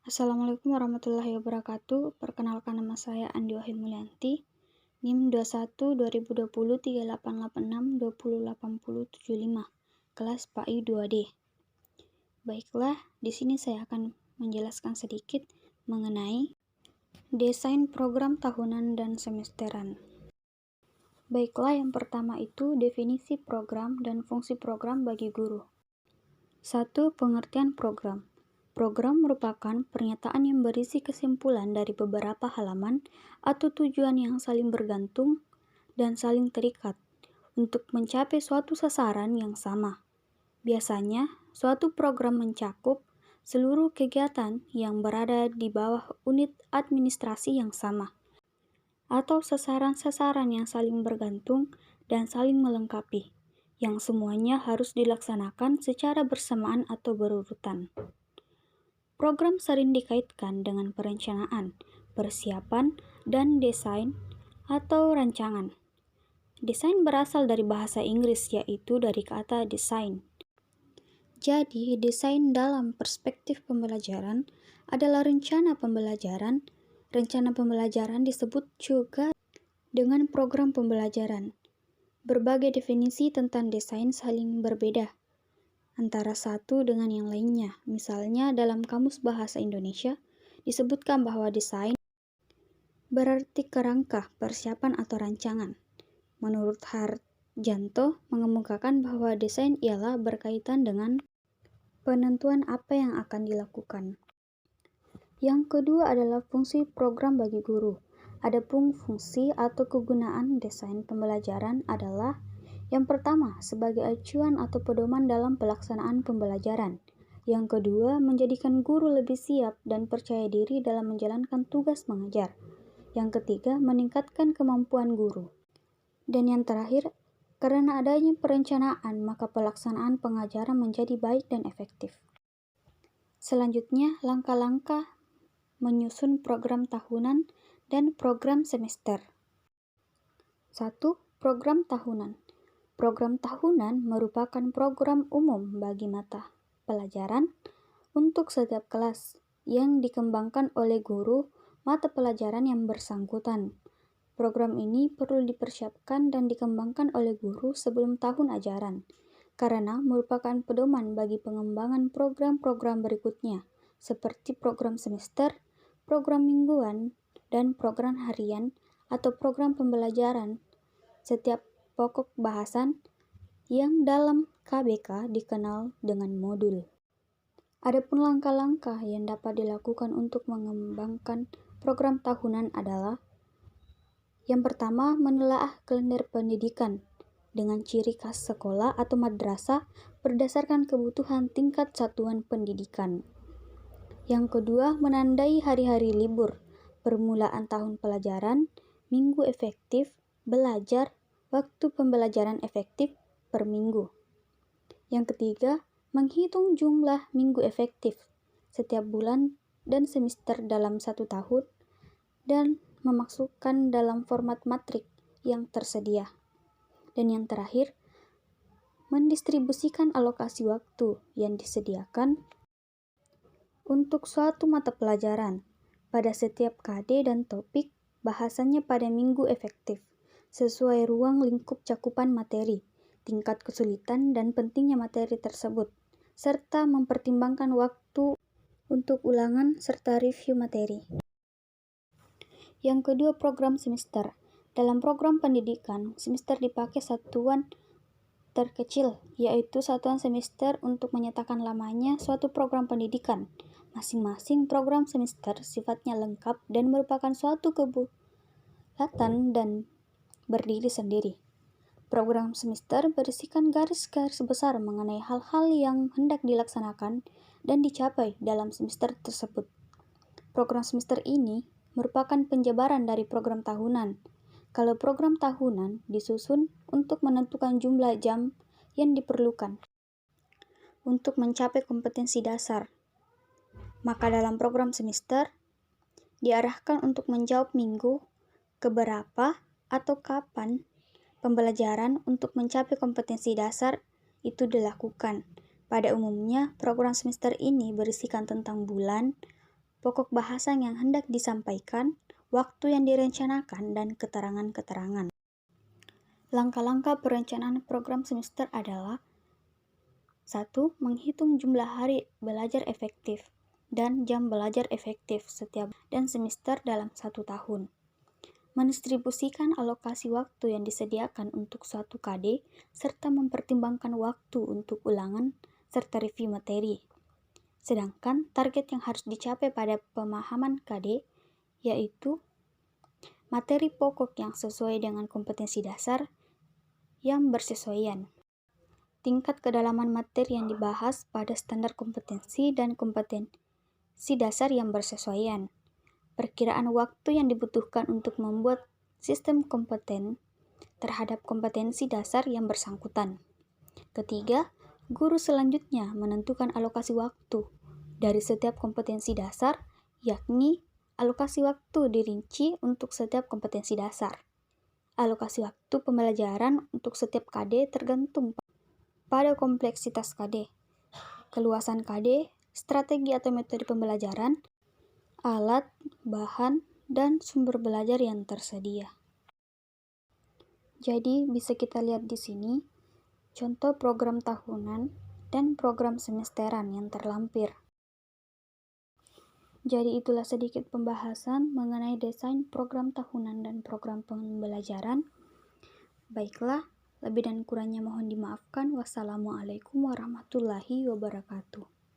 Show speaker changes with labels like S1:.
S1: Assalamualaikum warahmatullahi wabarakatuh. Perkenalkan, nama saya Andi Wahid Mulyanti, NIM 21 2020 3886 kelas PAI 2D. Baiklah, di sini saya akan menjelaskan sedikit mengenai desain program tahunan dan semesteran. Baiklah, yang pertama itu definisi program dan fungsi program bagi guru. 1. Pengertian program. Program merupakan pernyataan yang berisi kesimpulan dari beberapa halaman atau tujuan yang saling bergantung dan saling terikat untuk mencapai suatu sasaran yang sama. Biasanya, suatu program mencakup seluruh kegiatan yang berada di bawah unit administrasi yang sama, atau sasaran-sasaran yang saling bergantung dan saling melengkapi, yang semuanya harus dilaksanakan secara bersamaan atau berurutan. Program sering dikaitkan dengan perencanaan, persiapan, dan desain atau rancangan. Desain berasal dari bahasa Inggris, yaitu dari kata design. Jadi, desain dalam perspektif pembelajaran adalah rencana pembelajaran. Rencana pembelajaran disebut juga dengan program pembelajaran. Berbagai definisi tentang desain saling berbeda antara satu dengan yang lainnya. Misalnya, dalam Kamus Bahasa Indonesia disebutkan bahwa desain berarti kerangka, persiapan, atau rancangan. Menurut Harjanto, mengemukakan bahwa desain ialah berkaitan dengan penentuan apa yang akan dilakukan. Yang kedua adalah fungsi program bagi guru. Adapun fungsi atau kegunaan desain pembelajaran adalah: yang pertama, sebagai acuan atau pedoman dalam pelaksanaan pembelajaran. Yang kedua, menjadikan guru lebih siap dan percaya diri dalam menjalankan tugas mengajar. Yang ketiga, meningkatkan kemampuan guru. Dan yang terakhir, karena adanya perencanaan, maka pelaksanaan pengajaran menjadi baik dan efektif. Selanjutnya, langkah-langkah menyusun program tahunan dan program semester. 1. Program tahunan. Program tahunan merupakan program umum bagi mata pelajaran untuk setiap kelas yang dikembangkan oleh guru mata pelajaran yang bersangkutan. Program ini perlu dipersiapkan dan dikembangkan oleh guru sebelum tahun ajaran, karena merupakan pedoman bagi pengembangan program-program berikutnya, seperti program semester, program mingguan, dan program harian atau program pembelajaran setiap pokok bahasan yang dalam KBK dikenal dengan modul. Adapun langkah-langkah yang dapat dilakukan untuk mengembangkan program tahunan adalah: yang pertama, menelaah kalender pendidikan dengan ciri khas sekolah atau madrasah berdasarkan kebutuhan tingkat satuan pendidikan. Yang kedua, menandai hari-hari libur, permulaan tahun pelajaran, minggu efektif, belajar, waktu pembelajaran efektif per minggu. Yang ketiga, menghitung jumlah minggu efektif setiap bulan dan semester dalam satu tahun dan memasukkan dalam format matrik yang tersedia. Dan yang terakhir, mendistribusikan alokasi waktu yang disediakan untuk suatu mata pelajaran pada setiap KD dan topik bahasannya pada minggu efektif, sesuai ruang lingkup cakupan materi, tingkat kesulitan dan pentingnya materi tersebut, serta mempertimbangkan waktu untuk ulangan serta review materi. Yang kedua, program semester. Dalam program pendidikan, semester dipakai satuan terkecil, yaitu satuan semester untuk menyatakan lamanya suatu program pendidikan. Masing-masing program semester sifatnya lengkap dan merupakan suatu kebulatan dan berdiri sendiri. Program semester berisikan garis-garis besar mengenai hal-hal yang hendak dilaksanakan dan dicapai dalam semester tersebut. Program semester ini merupakan penjabaran dari program tahunan. Kalau program tahunan disusun untuk menentukan jumlah jam yang diperlukan untuk mencapai kompetensi dasar, maka dalam program semester diarahkan untuk menjawab minggu keberapa atau kapan pembelajaran untuk mencapai kompetensi dasar itu dilakukan. Pada umumnya, program semester ini berisikan tentang bulan, pokok bahasan yang hendak disampaikan, waktu yang direncanakan, dan keterangan-keterangan. Langkah-langkah perencanaan program semester adalah 1. Menghitung jumlah hari belajar efektif dan jam belajar efektif setiap dan semester dalam 1 tahun. Mendistribusikan alokasi waktu yang disediakan untuk suatu KD serta mempertimbangkan waktu untuk ulangan serta review materi. Sedangkan target yang harus dicapai pada pemahaman KD yaitu materi pokok yang sesuai dengan kompetensi dasar yang bersesuaian, tingkat kedalaman materi yang dibahas pada standar kompetensi dan kompetensi dasar yang bersesuaian, perkiraan waktu yang dibutuhkan untuk membuat sistem kompeten terhadap kompetensi dasar yang bersangkutan. Ketiga, guru selanjutnya menentukan alokasi waktu dari setiap kompetensi dasar, yakni alokasi waktu dirinci untuk setiap kompetensi dasar. Alokasi waktu pembelajaran untuk setiap KD tergantung pada kompleksitas KD, keluasan KD, strategi atau metode pembelajaran, alat, bahan, dan sumber belajar yang tersedia. Jadi bisa kita lihat di sini contoh program tahunan dan program semesteran yang terlampir. Jadi itulah sedikit pembahasan mengenai desain program tahunan dan program pembelajaran. Baiklah, lebih dan kurangnya mohon dimaafkan. Wassalamualaikum warahmatullahi wabarakatuh.